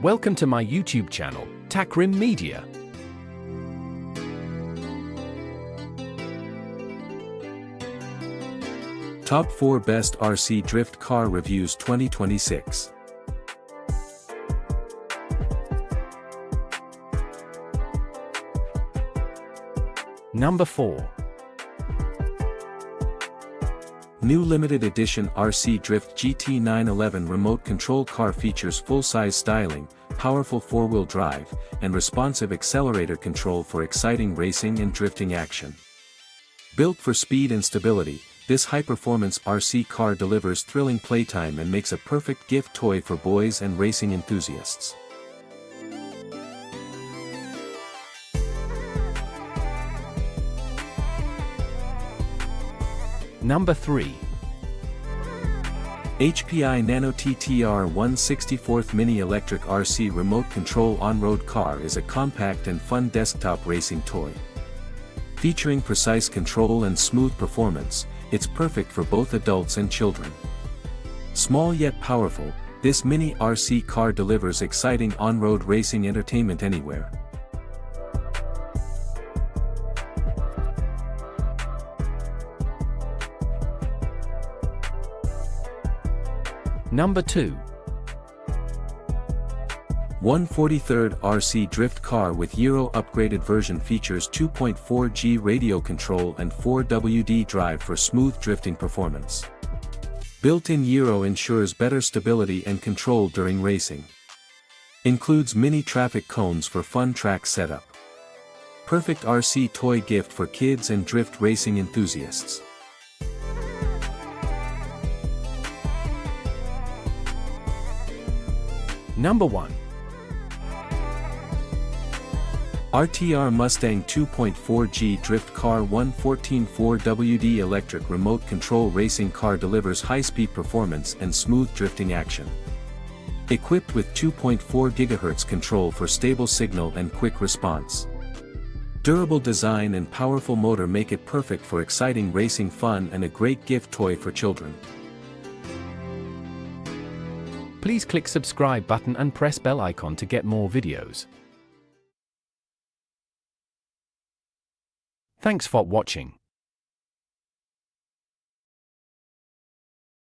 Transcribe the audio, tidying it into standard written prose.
Welcome to my YouTube channel, Takrim Media. Top 4 Best RC Drift Car Reviews 2026. Number 4. New limited edition RC Drift GT 911 remote control car features full-size styling, powerful four-wheel drive, and responsive accelerator control for exciting racing and drifting action. Built for speed and stability, this high-performance RC car delivers thrilling playtime and makes a perfect gift toy for boys and racing enthusiasts. Number 3. HPI NANO-TTR 1/64th Mini Electric RC Remote Control On-Road Car is a compact and fun desktop racing toy. Featuring precise control and smooth performance, it's perfect for both adults and children. Small yet powerful, this mini RC car delivers exciting on-road racing entertainment anywhere. Number 2. 1/43rd RC Drift Car with Gyro upgraded version features 2.4G radio control and 4WD drive for smooth drifting performance. Built-in Gyro ensures better stability and control during racing. Includes mini traffic cones for fun track setup. Perfect RC toy gift for kids and drift racing enthusiasts. Number 1. RTR Mustang 2.4G Drift Car 114/4WD electric remote control racing car delivers high-speed performance and smooth drifting action. Equipped with 2.4 GHz control for stable signal and quick response. Durable design and powerful motor make it perfect for exciting racing fun and a great gift toy for children. Please click subscribe button and press bell icon to get more videos. Thanks for watching.